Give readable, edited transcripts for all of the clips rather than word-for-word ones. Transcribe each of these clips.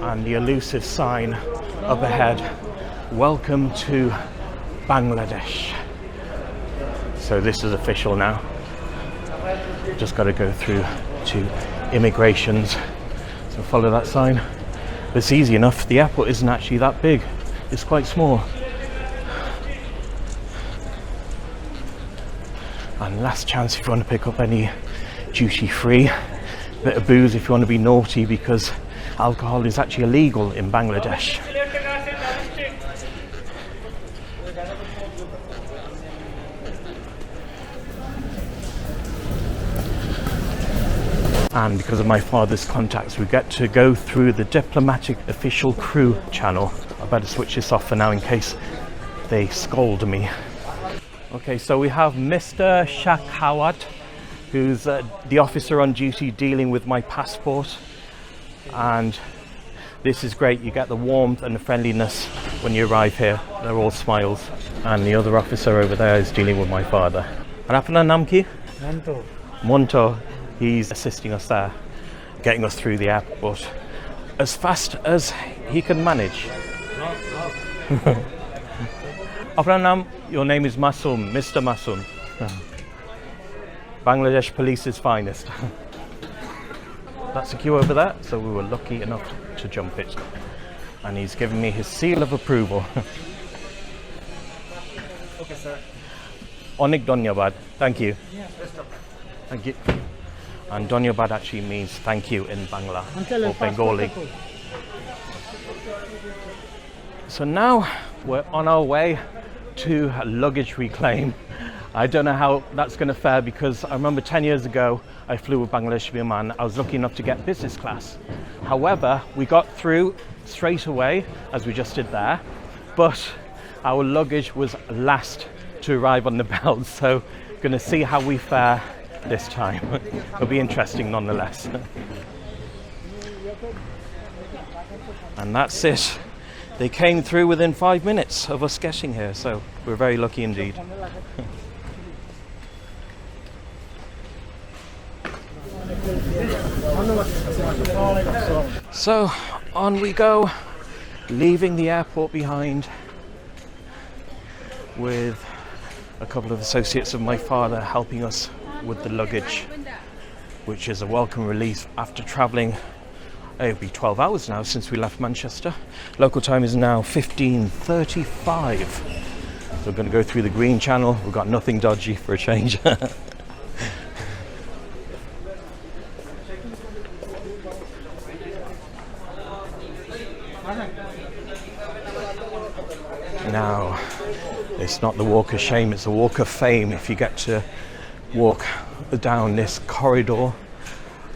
and the elusive sign up ahead, welcome to Bangladesh. So this is official now. Just got to go through to immigrations. So follow that sign. It's easy enough. The airport isn't actually that big. It's quite small. And last chance if you want to pick up any duty free, bit of booze if you want to be naughty, because alcohol is actually illegal in Bangladesh. And because of my father's contacts, we get to go through the diplomatic official crew channel. I better switch this off for now in case they scold me. Okay, so we have Mr. Shahjalal, who's the officer on duty dealing with my passport. And this is great. You get the warmth and the friendliness when you arrive here. They're all smiles. And the other officer over there is dealing with my father. And apna naam ki? Monto. Monto. He's assisting us there, getting us through the airport as fast as he can manage. Apna naam, your name is Masoom, Mr. Masoom. Bangladesh Police's finest. That's a queue over there, so we were lucky enough to jump it. And he's given me his seal of approval. Okay, sir. Onik Dhanyabad. Thank you. Thank you. And Dhanyabad actually means thank you in Bangla or Bengali. So now we're on our way to luggage reclaim. I don't know how that's going to fare, because I remember 10 years ago I flew with Bangladesh Biman. I was lucky enough to get business class. However, we got through straight away, as we just did there, but our luggage was last to arrive on the belt, so going to see how we fare this time. It'll be interesting nonetheless. And that's it. They came through within 5 minutes of us getting here, so we're very lucky indeed. So on we go, leaving the airport behind with a couple of associates of my father helping us with the luggage, which is a welcome relief after travelling. It'll be 12 hours now since we left Manchester. Local time is now 15:35. So we're going to go through the green channel. We've got nothing dodgy for a change. Now, it's not the walk of shame, it's a walk of fame if you get to walk down this corridor.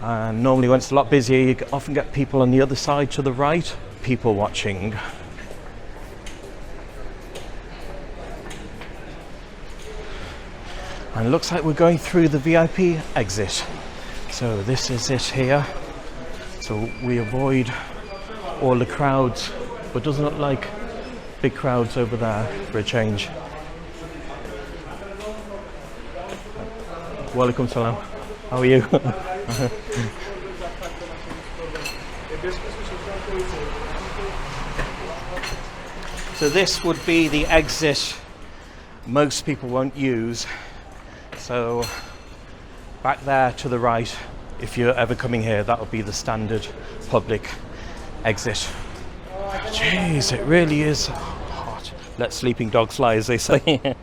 And normally when it's a lot busier, you often get people on the other side to the right, people watching. And it looks like we're going through the VIP exit. So this is it here. So we avoid all the crowds, but doesn't look like big crowds over there for a change. Walaikum salam. How are you? So this would be the exit most people won't use. So back there to the right, if you're ever coming here, that would be the standard public exit. Jeez, it really is hot. Let sleeping dogs lie, as they say.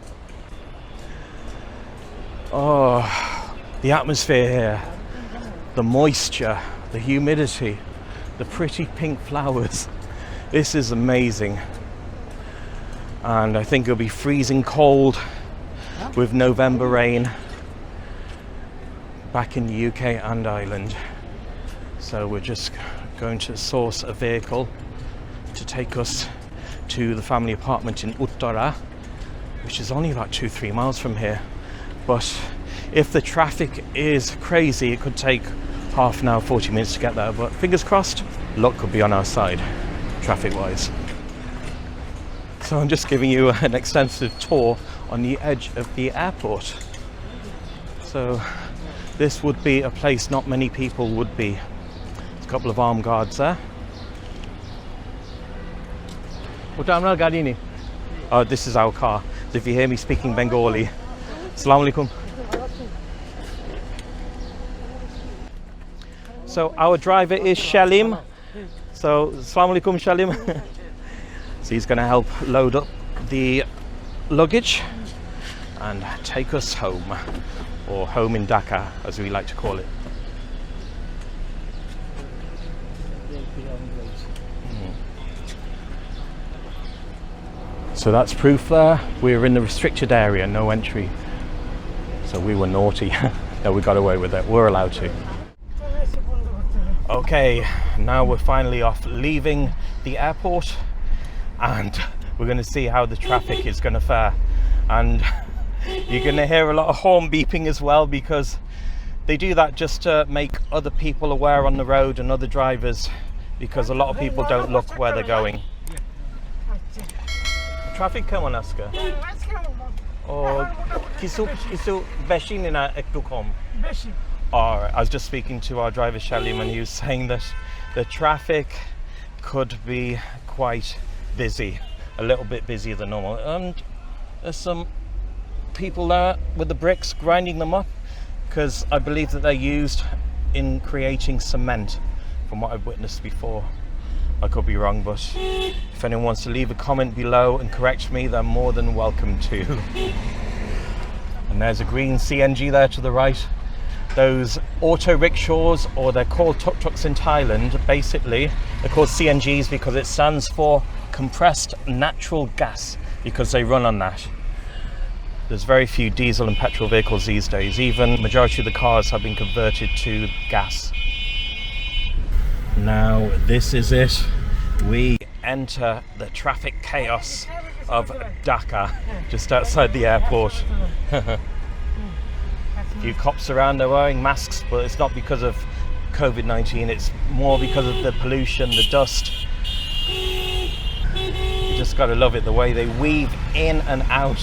Oh, the atmosphere here, the moisture, the humidity, the pretty pink flowers. This is amazing. And I think it'll be freezing cold with November rain back in the UK and Ireland. So we're just going to source a vehicle to take us to the family apartment in Uttara, which is only about 2-3 miles from here. But if the traffic is crazy, it could take half an hour, 40 minutes to get there. But fingers crossed, luck could be on our side, traffic-wise. So I'm just giving you an extensive tour on the edge of the airport. So this would be a place not many people would be. There's a couple of armed guards there. Uttara gadi ni. Oh, this is our car. So if you hear me speaking Bengali, Assalamu alaikum. So our driver is Shalim. So Assalamu alaikum Shalim. So he's going to help load up the luggage and take us home, or home in Dhaka as we like to call it. So that's proof there. We're in the restricted area, no entry. So we were naughty. No, we got away with it. We're allowed to. Okay, now we're finally off, leaving the airport, and we're going to see how the traffic is going to fare. And you're going to hear a lot of horn beeping as well, because they do that just to make other people aware on the road and other drivers, because a lot of people don't look where they're going. Traffic কেমন আজকে? ও কিছু বেশি না একটু কম? বেশি. I was just speaking to our driver Shalim, and he was saying that the traffic could be quite busy, a little bit busier than normal, and there's some people there with the bricks grinding them up, because I believe that they're used in creating cement, from what I've witnessed before. I could be wrong, but if anyone wants to leave a comment below and correct me, they're more than welcome to. And there's a green CNG there to the right. Those auto rickshaws, or they're called tuk-tuks in Thailand, basically they're called CNGs because it stands for compressed natural gas, because they run on that. There's very few diesel and petrol vehicles these days. Even the majority of the cars have been converted to gas. Now this is it. We enter the traffic chaos of Dhaka, just outside the airport. A few cops around, they're wearing masks, but it's not because of COVID-19, it's more because of the pollution, the dust. You just gotta love it, the way they weave in and out.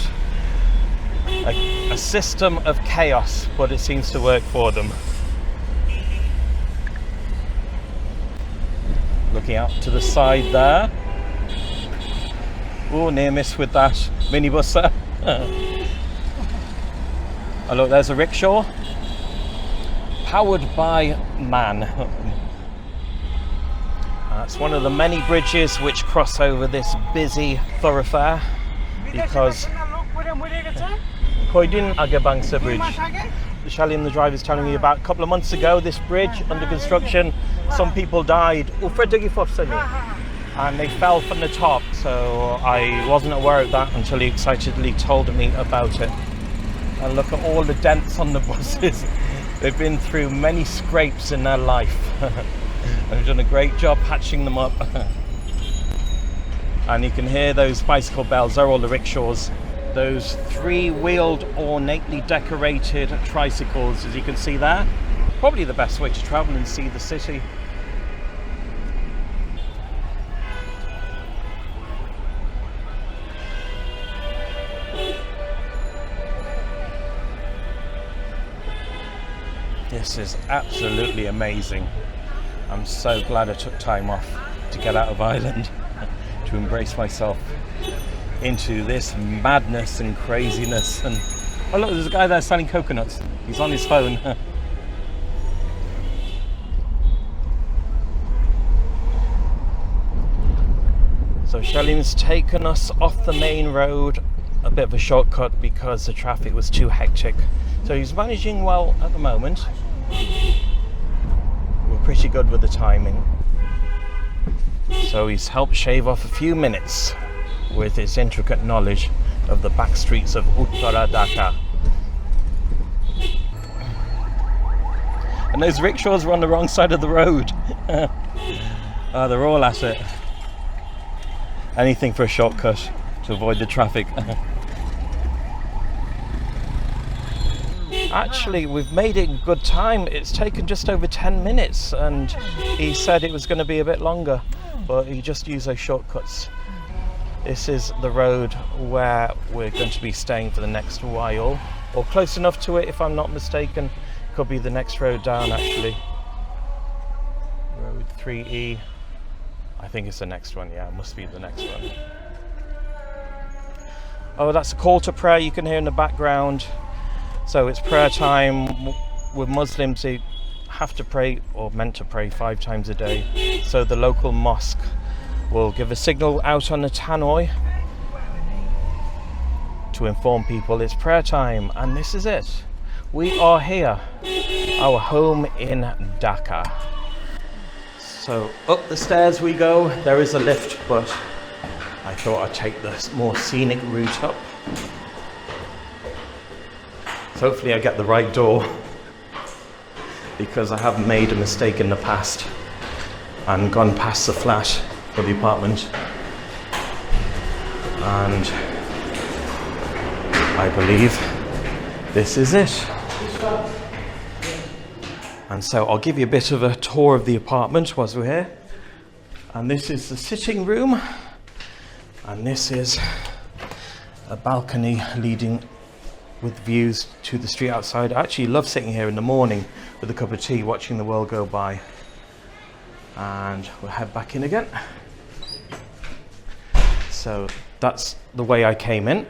A system of chaos, but it seems to work for them. Looking out to the side there. Oh, near miss with that minibus there. Oh look, there's a rickshaw. Powered by man. That's one of the many bridges which cross over this busy thoroughfare, because Koydin Agabangsa Bridge. Shalim, the driver, is telling me about a couple of months ago, this bridge under construction, some people died and they fell from the top, so I wasn't aware of that until he excitedly told me about it. And look at all the dents on the buses. They've been through many scrapes in their life. They've done a great job patching them up. And you can hear those bicycle bells, they're all the rickshaws. Those three-wheeled, ornately decorated tricycles, as you can see there. Probably the best way to travel and see the city. This is absolutely amazing. I'm so glad I took time off to get out of Ireland, to embrace myself into this madness and craziness. And oh look, there's a guy there selling coconuts. He's on his phone. So Shalim's taken us off the main road, a bit of a shortcut because the traffic was too hectic. So he's managing well at the moment. We're pretty good with the timing. So he's helped shave off a few minutes with his intricate knowledge of the back streets of Uttara Dhaka. And those rickshaws were on the wrong side of the road. Oh, they're all at it. Anything for a shortcut to avoid the traffic. Actually, we've made it in good time. It's taken just over 10 minutes, and he said it was going to be a bit longer, but he just used those shortcuts. This is the road where we're going to be staying for the next while, or close enough to it if I'm not mistaken. Could be the next road down actually. Road 3E. I think it's the next one, yeah, it must be the next one. Oh, that's a call to prayer you can hear in the background. So it's prayer time. With Muslims, they have to pray, or meant to pray, 5 times a day. So the local mosque will give a signal out on the tannoy to inform people it's prayer time, and this is it. We are here, our home in Dhaka. So up the stairs we go. There is a lift, but I thought I'd take the more scenic route up. So hopefully I get the right door, because I have made a mistake in the past and gone past the flat or the apartment, and I believe this is it. And so I'll give you a bit of a tour of the apartment whilst we're here. And this is the sitting room, and this is a balcony leading with views to the street outside. I actually love sitting here in the morning with a cup of tea, watching the world go by. And we'll head back in again. So that's the way I came in.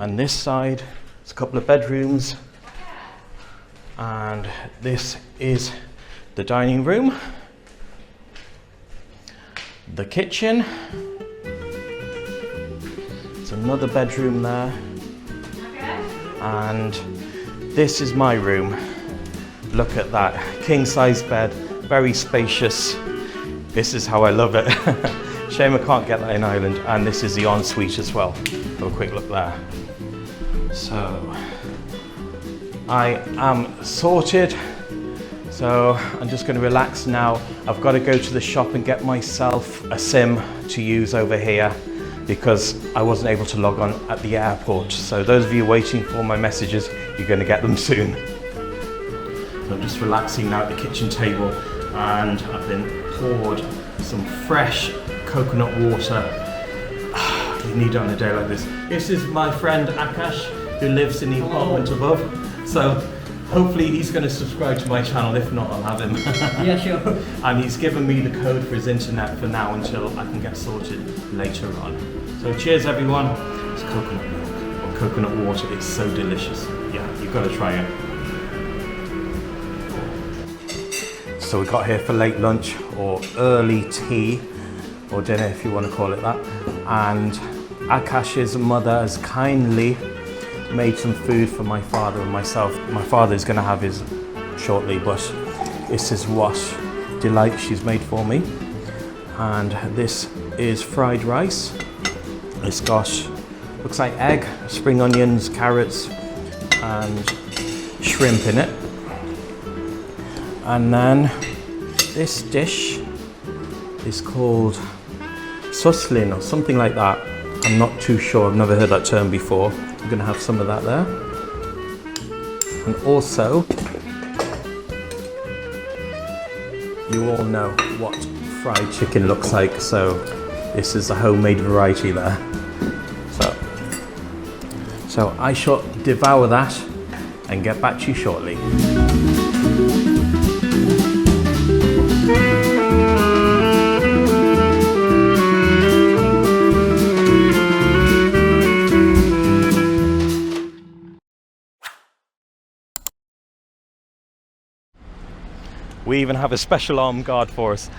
And this side is a couple of bedrooms. And this is the dining room, the kitchen. It's another bedroom there. And this is my room. Look at that, king size bed, very spacious. This is how I love it. Shame I can't get that in Ireland. And this is the ensuite as well. Have a quick look there. So I am sorted. So I'm just going to relax now. I've got to go to the shop and get myself a SIM to use over here, because I wasn't able to log on at the airport. So those of you waiting for my messages, you're going to get them soon. So I'm just relaxing now at the kitchen table, and I've been poured some fresh coconut water. You need it on a day like this. This is my friend Akash, who lives in the apartment above. So hopefully he's going to subscribe to my channel. If not, I'll have him. Yeah, sure. And he's given me the code for his internet for now until I can get sorted later on. So cheers everyone. It's coconut milk or coconut water. It's so delicious. Yeah, you've got to try it. So we got here for late lunch or early tea or dinner, if you want to call it that. And Akash's mother has kindly made some food for my father and myself. My father is going to have his shortly, but this is what delight she's made for me. And this is fried rice. It's got, looks like egg, spring onions, carrots, and shrimp in it. And then this dish is called suslin or something like that. I'm not too sure, I've never heard that term before. I'm going to have some of that there. And also, you all know what fried chicken looks like, so this is a homemade variety there. So I shall devour that and get back to you shortly. We even have a special armed guard for us.